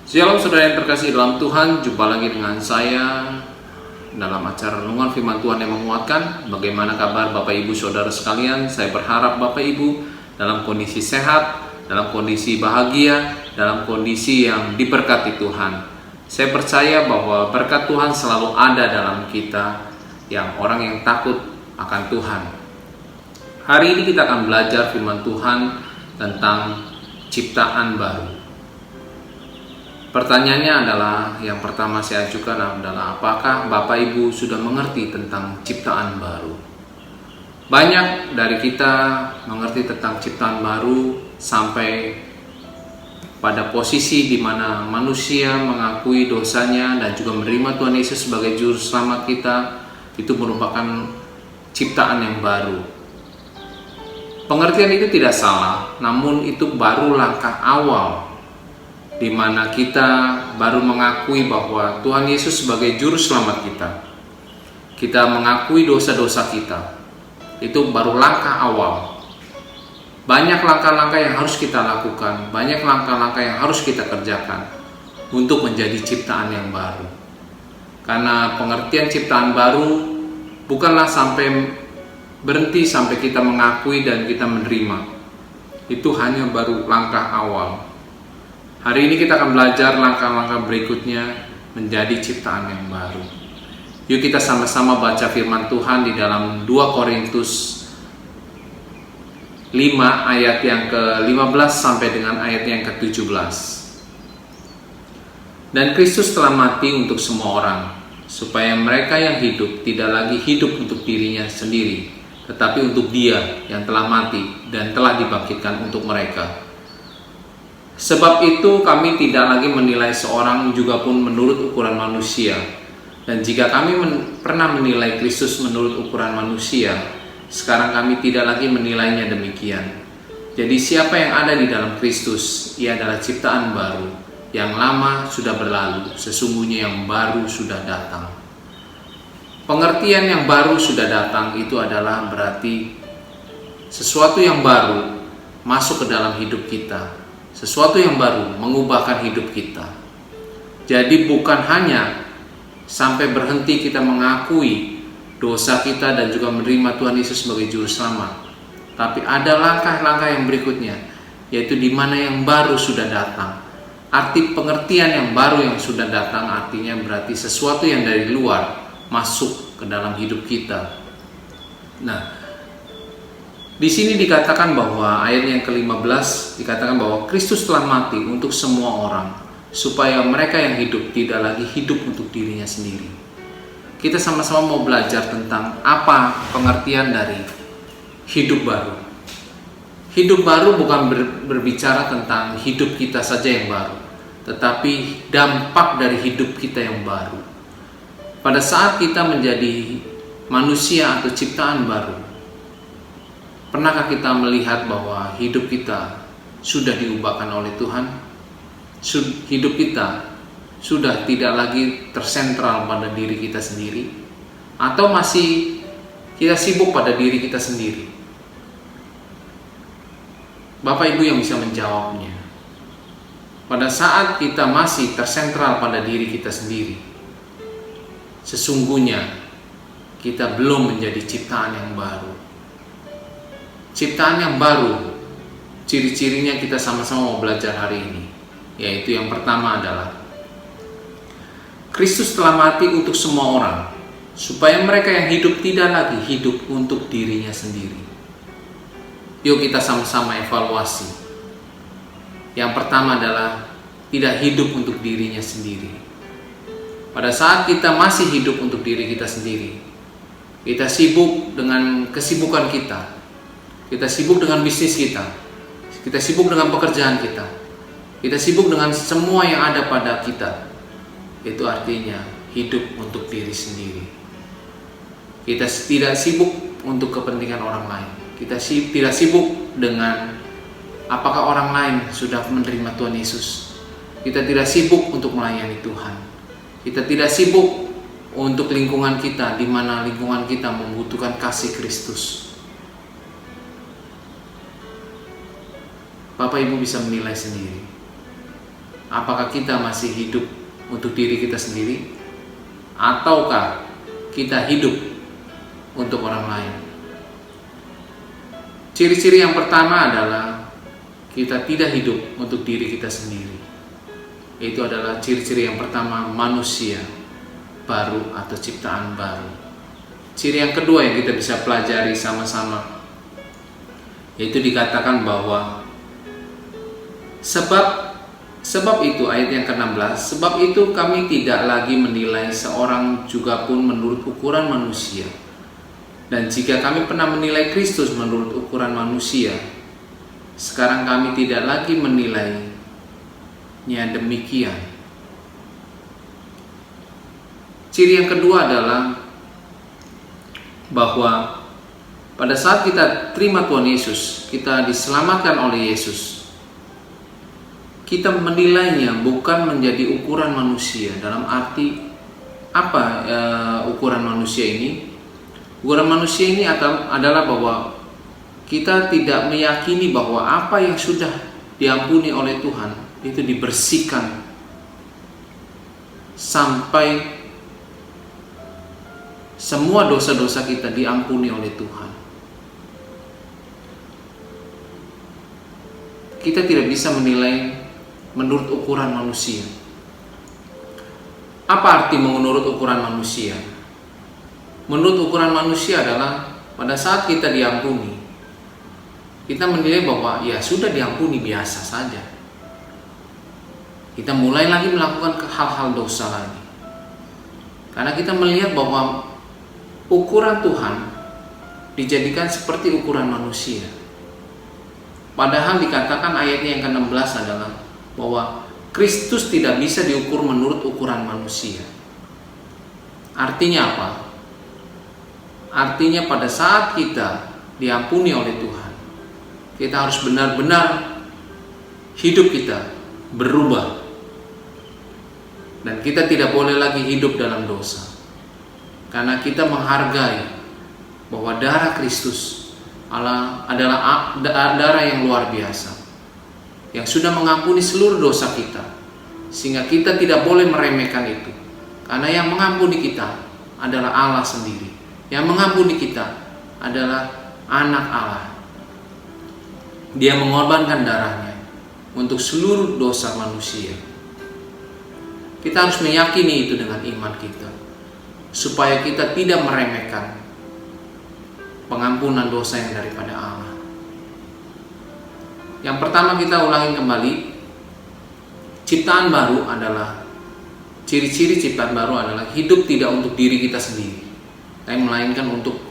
Shalom saudara yang terkasih dalam Tuhan, jumpa lagi dengan saya dalam acara renungan firman Tuhan yang menguatkan. Bagaimana kabar Bapak Ibu Saudara sekalian? Saya berharap Bapak Ibu dalam kondisi sehat, dalam kondisi bahagia, dalam kondisi yang diberkati Tuhan. Saya percaya bahwa berkat Tuhan selalu ada dalam kita, yang orang yang takut akan Tuhan. Hari ini kita akan belajar firman Tuhan tentang ciptaan baru. Pertanyaannya adalah, yang pertama saya ajukan adalah, apakah Bapak Ibu sudah mengerti tentang ciptaan baru? Banyak dari kita mengerti tentang ciptaan baru sampai pada posisi di mana manusia mengakui dosanya dan juga menerima Tuhan Yesus sebagai juru selamat kita. Itu merupakan ciptaan yang baru. Pengertian itu tidak salah, namun itu baru langkah awal di mana kita baru mengakui bahwa Tuhan Yesus sebagai juru selamat kita. Kita mengakui dosa-dosa kita. Itu baru langkah awal. Banyak langkah-langkah yang harus kita lakukan, banyak langkah-langkah yang harus kita kerjakan untuk menjadi ciptaan yang baru. Karena pengertian ciptaan baru bukanlah sampai berhenti sampai kita mengakui dan kita menerima. Itu hanya baru langkah awal. Hari ini kita akan belajar langkah-langkah berikutnya menjadi ciptaan yang baru. Yuk kita sama-sama baca firman Tuhan di dalam 2 Korintus 5 ayat yang ke-15 sampai dengan ayat yang ke-17. Dan Kristus telah mati untuk semua orang, supaya mereka yang hidup tidak lagi hidup untuk dirinya sendiri, tetapi untuk Dia yang telah mati dan telah dibangkitkan untuk mereka. Sebab itu kami tidak lagi menilai seorang juga pun menurut ukuran manusia. Dan jika kami pernah menilai Kristus menurut ukuran manusia, sekarang kami tidak lagi menilainya demikian. Jadi siapa yang ada di dalam Kristus, ia adalah ciptaan baru. Yang lama sudah berlalu, sesungguhnya yang baru sudah datang. Pengertian yang baru sudah datang itu adalah berarti sesuatu yang baru masuk ke dalam hidup kita. Sesuatu yang baru mengubahkan hidup kita. Jadi bukan hanya sampai berhenti kita mengakui dosa kita dan juga menerima Tuhan Yesus sebagai juru selamat, tapi ada langkah-langkah yang berikutnya, yaitu di mana yang baru sudah datang. Arti pengertian yang baru yang sudah datang artinya berarti sesuatu yang dari luar masuk ke dalam hidup kita. Nah, di sini dikatakan bahwa ayat yang ke-15 dikatakan bahwa Kristus telah mati untuk semua orang, supaya mereka yang hidup tidak lagi hidup untuk dirinya sendiri. Kita sama-sama mau belajar tentang apa pengertian dari hidup baru. Hidup baru bukan berbicara tentang hidup kita saja yang baru, tetapi dampak dari hidup kita yang baru. Pada saat kita menjadi manusia atau ciptaan baru, pernahkah kita melihat bahwa hidup kita sudah diubahkan oleh Tuhan? Hidup kita sudah tidak lagi tersentral pada diri kita sendiri? Atau masih kita sibuk pada diri kita sendiri? Bapak Ibu yang bisa menjawabnya. Pada saat kita masih tersentral pada diri kita sendiri, sesungguhnya kita belum menjadi ciptaan yang baru. Ciptaan yang baru, ciri-cirinya kita sama-sama mau belajar hari ini. Yaitu yang pertama adalah Kristus telah mati untuk semua orang, supaya mereka yang hidup tidak lagi hidup untuk dirinya sendiri. Yuk kita sama-sama evaluasi. Yang pertama adalah tidak hidup untuk dirinya sendiri. Pada saat kita masih hidup untuk diri kita sendiri, kita sibuk dengan kesibukan kita. Kita sibuk dengan bisnis kita. Kita sibuk dengan pekerjaan kita. Kita sibuk dengan semua yang ada pada kita. Itu artinya hidup untuk diri sendiri. Kita tidak sibuk untuk kepentingan orang lain. Kita tidak sibuk dengan apakah orang lain sudah menerima Tuhan Yesus. Kita tidak sibuk untuk melayani Tuhan. Kita tidak sibuk untuk lingkungan kita, di mana lingkungan kita membutuhkan kasih Kristus. Bapak Ibu bisa menilai sendiri. Apakah kita masih hidup untuk diri kita sendiri, ataukah kita hidup untuk orang lain? Ciri-ciri yang pertama adalah kita tidak hidup untuk diri kita sendiri. Itu adalah ciri-ciri yang pertama, manusia baru atau ciptaan baru. Ciri yang kedua yang kita bisa pelajari sama-sama, yaitu dikatakan bahwa sebab itu, ayat yang ke-16, sebab itu kami tidak lagi menilai seorang juga pun menurut ukuran manusia. Dan jika kami pernah menilai Kristus menurut ukuran manusia, sekarang kami tidak lagi menilainya demikian. Ciri yang kedua adalah bahwa pada saat kita terima Tuhan Yesus, kita diselamatkan oleh Yesus, kita menilainya bukan menjadi ukuran manusia. Dalam arti apa ukuran manusia ini? Ukuran manusia ini adalah bahwa kita tidak meyakini bahwa apa yang sudah diampuni oleh Tuhan itu dibersihkan sampai semua dosa-dosa kita diampuni oleh Tuhan. Kita tidak bisa menilai menurut ukuran manusia. Apa arti menurut ukuran manusia? Menurut ukuran manusia adalah pada saat kita diampuni, kita menilai bahwa ya sudah diampuni, biasa saja. Kita mulai lagi melakukan hal-hal dosa lagi. Karena kita melihat bahwa ukuran Tuhan dijadikan seperti ukuran manusia. Padahal dikatakan ayatnya yang ke-16 adalah bahwa Kristus tidak bisa diukur menurut ukuran manusia. Artinya apa? Artinya pada saat kita diampuni oleh Tuhan, kita harus benar-benar hidup kita berubah. Dan kita tidak boleh lagi hidup dalam dosa. Karena kita menghargai bahwa darah Kristus adalah darah yang luar biasa, yang sudah mengampuni seluruh dosa kita, sehingga kita tidak boleh meremehkan itu. Karena yang mengampuni kita adalah Allah sendiri. Yang mengampuni kita adalah anak Allah. Dia mengorbankan darahnya untuk seluruh dosa manusia. Kita harus meyakini itu dengan iman kita, supaya kita tidak meremehkan pengampunan dosa yang daripada Allah. Yang pertama, kita ulangi kembali, ciptaan baru adalah, ciri-ciri ciptaan baru adalah hidup tidak untuk diri kita sendiri, tapi melainkan untuk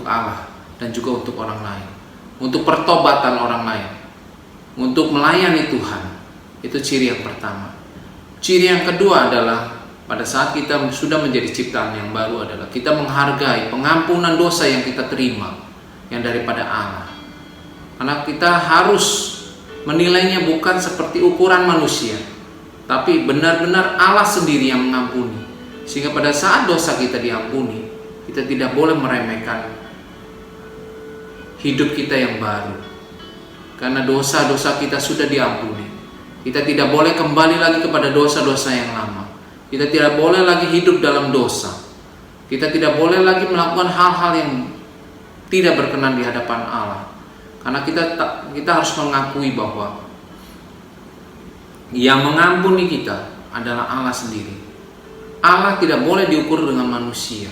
Allah dan juga untuk orang lain, untuk pertobatan orang lain, untuk melayani Tuhan. Itu ciri yang pertama. Ciri yang kedua adalah pada saat kita sudah menjadi ciptaan yang baru adalah kita menghargai pengampunan dosa yang kita terima yang daripada Allah. Karena kita harus menilainya bukan seperti ukuran manusia, tapi benar-benar Allah sendiri yang mengampuni. Sehingga pada saat dosa kita diampuni, kita tidak boleh meremehkan hidup kita yang baru. Karena dosa-dosa kita sudah diampuni. Kita tidak boleh kembali lagi kepada dosa-dosa yang lama. Kita tidak boleh lagi hidup dalam dosa. Kita tidak boleh lagi melakukan hal-hal yang tidak berkenan di hadapan Allah. Karena kita harus mengakui bahwa yang mengampuni kita adalah Allah sendiri. Allah tidak boleh diukur dengan manusia,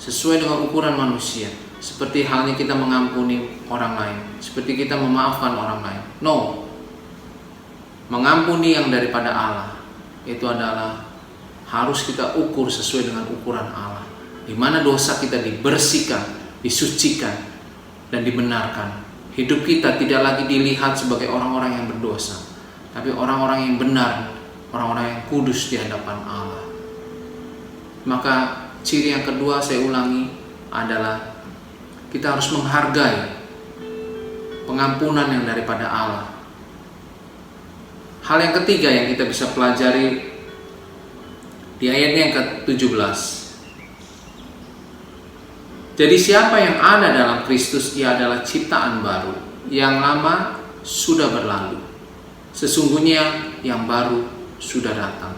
sesuai dengan ukuran manusia. Seperti halnya kita mengampuni orang lain, seperti kita memaafkan orang lain. No. Mengampuni yang daripada Allah itu adalah harus kita ukur sesuai dengan ukuran Allah, di mana dosa kita dibersihkan, disucikan, dan dibenarkan. Hidup kita tidak lagi dilihat sebagai orang-orang yang berdosa, tapi orang-orang yang benar, orang-orang yang kudus di hadapan Allah. Maka ciri yang kedua, saya ulangi, adalah kita harus menghargai pengampunan yang daripada Allah. Hal yang ketiga yang kita bisa pelajari di ayatnya yang ke-17. Jadi siapa yang ada dalam Kristus, ia adalah ciptaan baru. Yang lama sudah berlalu. Sesungguhnya yang baru sudah datang.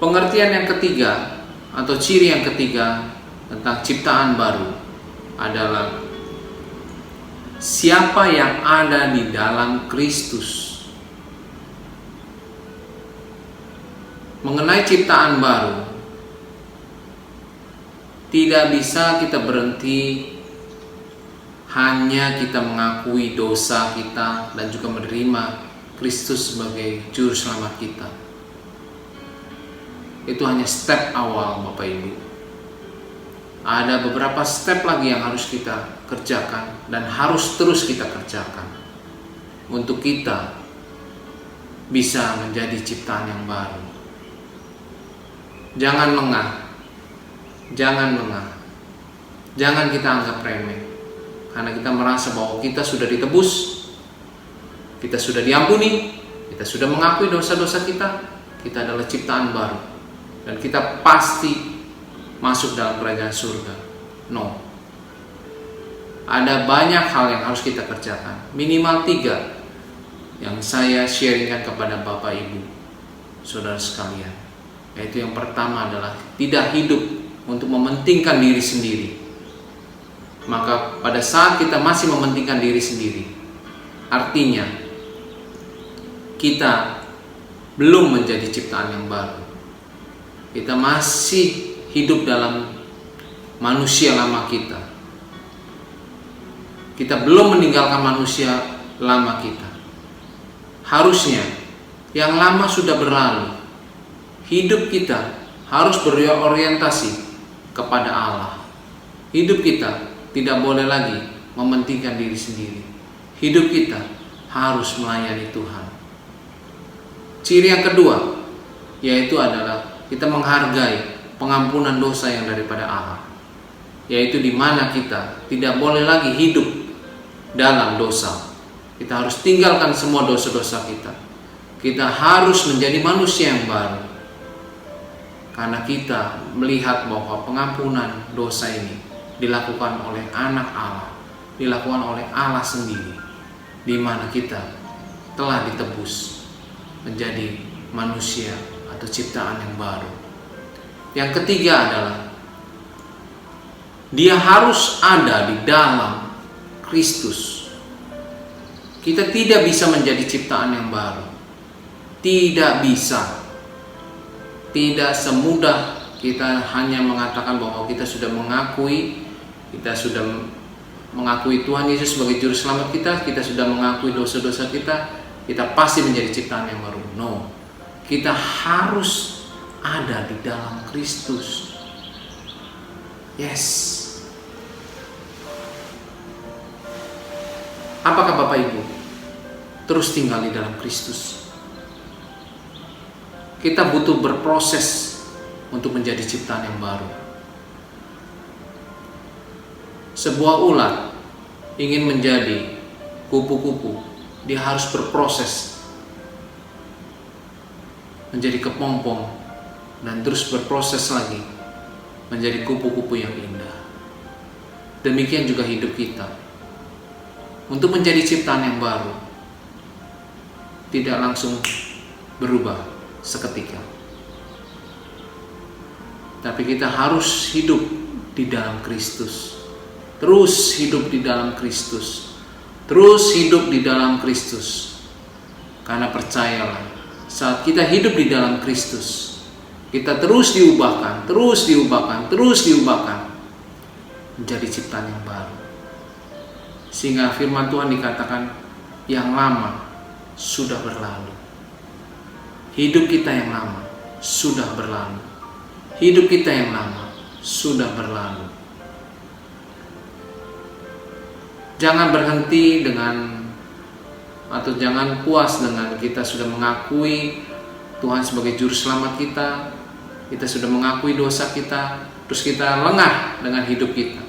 Pengertian yang ketiga atau ciri yang ketiga tentang ciptaan baru adalah siapa yang ada di dalam Kristus. Mengenai ciptaan baru, tidak bisa kita berhenti hanya kita mengakui dosa kita dan juga menerima Kristus sebagai juru selamat kita. Itu hanya step awal, Bapak Ibu. Ada beberapa step lagi yang harus kita kerjakan dan harus terus kita kerjakan untuk kita bisa menjadi ciptaan yang baru. Jangan lengah, jangan kita anggap remeh, karena kita merasa bahwa kita sudah ditebus, kita sudah diampuni, kita sudah mengakui dosa-dosa kita adalah ciptaan baru, dan kita pasti masuk dalam kerajaan surga. No, ada banyak hal yang harus kita kerjakan, minimal 3 yang saya sharingkan kepada Bapak Ibu, saudara sekalian. Yaitu yang pertama adalah tidak hidup untuk mementingkan diri sendiri. Maka pada saat kita masih mementingkan diri sendiri, artinya kita belum menjadi ciptaan yang baru. Kita masih hidup dalam manusia lama kita. Kita belum meninggalkan manusia lama kita. Harusnya yang lama sudah berlalu. Hidup kita harus berorientasi kepada Allah. Hidup kita tidak boleh lagi mementingkan diri sendiri. Hidup kita harus melayani Tuhan. Ciri yang kedua yaitu adalah kita menghargai pengampunan dosa yang daripada Allah. Yaitu di mana kita tidak boleh lagi hidup dalam dosa. Kita harus tinggalkan semua dosa-dosa kita. Kita harus menjadi manusia yang baru. Karena kita melihat bahwa pengampunan dosa ini dilakukan oleh anak Allah, dilakukan oleh Allah sendiri, di mana kita telah ditebus menjadi manusia atau ciptaan yang baru. Yang ketiga adalah dia harus ada di dalam Kristus. Kita tidak bisa menjadi ciptaan yang baru, tidak bisa. Tidak semudah kita hanya mengatakan bahwa kita sudah mengakui Tuhan Yesus sebagai juru selamat kita sudah mengakui dosa-dosa kita pasti menjadi ciptaan yang baru. No, kita harus ada di dalam Kristus. Yes. Apakah Bapak Ibu terus tinggal di dalam Kristus? Kita butuh berproses untuk menjadi ciptaan yang baru. Sebuah ulat ingin menjadi kupu-kupu, dia harus berproses menjadi kepompong dan terus berproses lagi menjadi kupu-kupu yang indah. Demikian juga hidup kita. Untuk menjadi ciptaan yang baru tidak langsung berubah seketika, tapi kita harus hidup di dalam Kristus, terus hidup di dalam Kristus, terus hidup di dalam Kristus. Karena percayalah, saat kita hidup di dalam Kristus, kita terus diubahkan menjadi ciptaan yang baru. Sehingga firman Tuhan dikatakan yang lama sudah berlalu. Hidup kita yang lama sudah berlalu. Hidup kita yang lama sudah berlalu. Jangan berhenti jangan puas dengan kita sudah mengakui Tuhan sebagai juru selamat kita. Kita sudah mengakui dosa kita, terus kita lengah dengan hidup kita.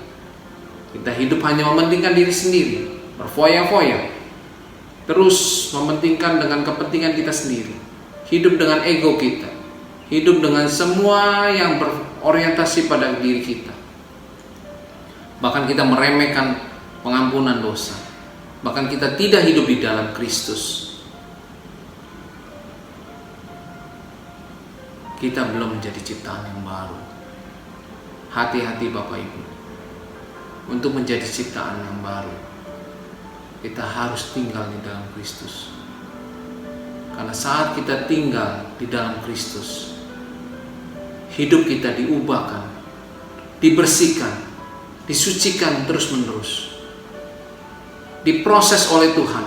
Kita hidup hanya mementingkan diri sendiri, berfoya-foya, terus mementingkan dengan kepentingan kita sendiri. Hidup dengan ego kita, hidup dengan semua yang berorientasi pada diri kita. Bahkan kita meremehkan pengampunan dosa. Bahkan kita tidak hidup di dalam Kristus. kita belum menjadi ciptaan yang baru. Hati-hati Bapak Ibu. Untuk menjadi ciptaan yang baru, kita harus tinggal di dalam Kristus. Karena saat kita tinggal di dalam Kristus, hidup kita diubahkan, dibersihkan, disucikan terus-menerus, diproses oleh Tuhan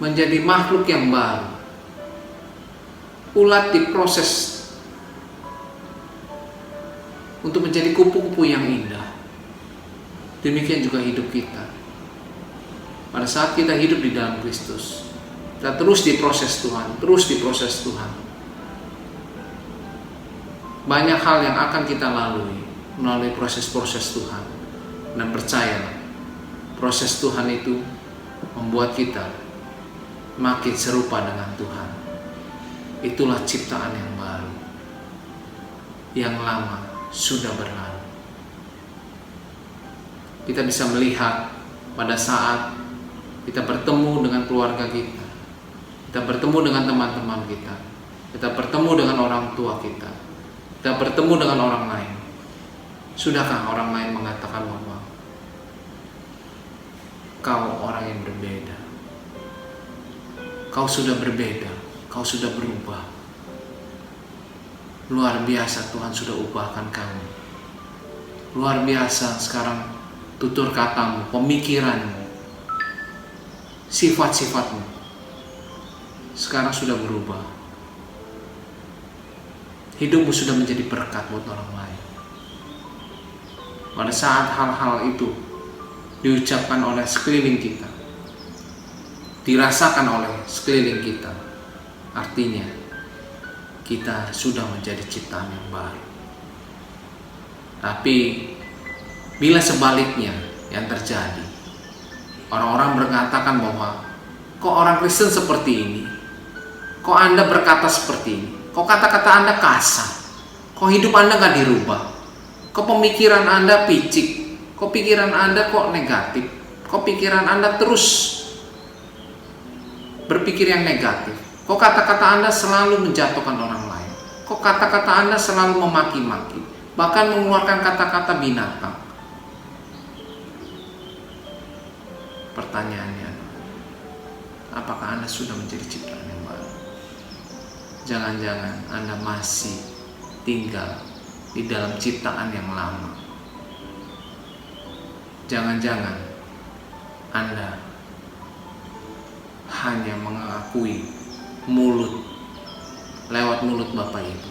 menjadi makhluk yang baru. Ulat diproses untuk menjadi kupu-kupu yang indah. Demikian juga hidup kita. Pada saat kita hidup di dalam Kristus, kita terus diproses Tuhan, terus diproses Tuhan. Banyak hal yang akan kita lalui melalui proses-proses Tuhan. Dan percayalah, proses Tuhan itu membuat kita makin serupa dengan Tuhan. Itulah ciptaan yang baru. Yang lama sudah berlalu. Kita bisa melihat pada saat kita bertemu dengan keluarga kita, kita bertemu dengan teman-teman kita, kita bertemu dengan orang tua kita, kita bertemu dengan orang lain. Sudahkah orang lain mengatakan bahwa kau orang yang berbeda, kau sudah berbeda, kau sudah berubah, luar biasa Tuhan sudah ubahkan kamu, luar biasa sekarang tutur katamu, pemikiranmu, sifat-sifatmu sekarang sudah berubah. Hidupmu sudah menjadi berkat buat orang lain. Pada saat hal-hal itu diucapkan oleh sekeliling kita, dirasakan oleh sekeliling kita, artinya kita sudah menjadi ciptaan yang baru. Tapi bila sebaliknya yang terjadi, orang-orang berkatakan bahwa kok orang Kristen seperti ini, kok Anda berkata seperti ini, kok kata-kata Anda kasar, kok hidup Anda gak dirubah, kok pemikiran Anda picik, kok pikiran Anda kok negatif, kok pikiran Anda terus berpikir yang negatif, kok kata-kata Anda selalu menjatuhkan orang lain, kok kata-kata Anda selalu memaki-maki, bahkan mengeluarkan kata-kata binatang. Pertanyaannya, apakah Anda sudah menjadi ciptaan yang baru? Jangan-jangan Anda masih tinggal di dalam ciptaan yang lama. Jangan-jangan Anda hanya mengakui lewat mulut Bapak Ibu,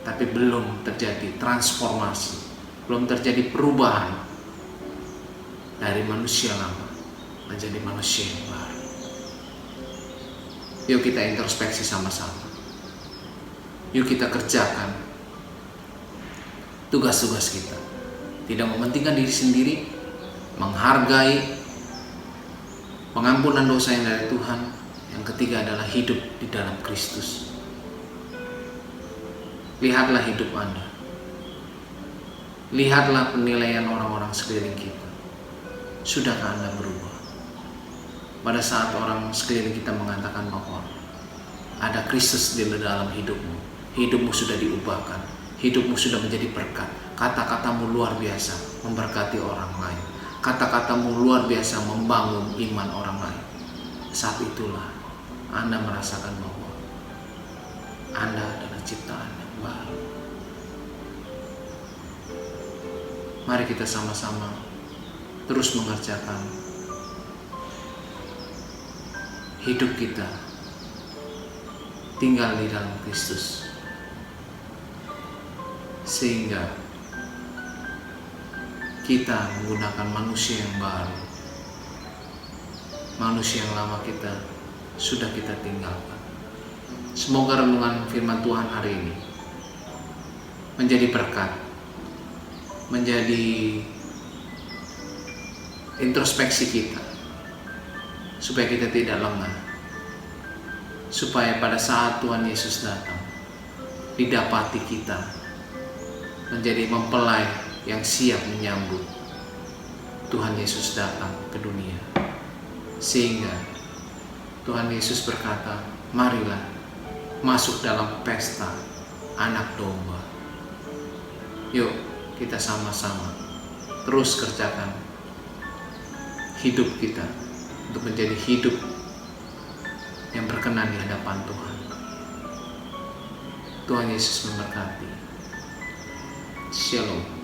tapi belum terjadi transformasi, belum terjadi perubahan dari manusia lama menjadi manusia yang baru. Yuk kita introspeksi sama-sama. Yuk kita kerjakan tugas-tugas kita. Tidak mementingkan diri sendiri, menghargai pengampunan dosa yang dari Tuhan. Yang ketiga adalah hidup di dalam Kristus. Lihatlah hidup Anda. Lihatlah penilaian orang-orang sekeliling kita. Sudahkah Anda berubah? Pada saat orang sekeliling kita mengatakan bahwa ada Kristus di dalam hidupmu, hidupmu sudah diubahkan, hidupmu sudah menjadi berkat, kata-katamu luar biasa memberkati orang lain, kata-katamu luar biasa membangun iman orang lain. Saat itulah Anda merasakan bahwa Anda adalah ciptaan yang baru. Mari kita sama-sama terus mengerjakan hidup kita tinggal di dalam Kristus, sehingga kita menggunakan manusia yang baru. Manusia yang lama kita sudah kita tinggalkan. Semoga renungan firman Tuhan hari ini menjadi berkat, menjadi introspeksi kita, supaya kita tidak lengah, supaya pada saat Tuhan Yesus datang, didapati kita menjadi mempelai yang siap menyambut Tuhan Yesus datang ke dunia, sehingga Tuhan Yesus berkata, marilah masuk dalam pesta anak domba. Yuk kita sama-sama terus kerjakan hidup kita untuk menjadi hidup yang berkenan di hadapan Tuhan. Tuhan Yesus memberkati. Shalom.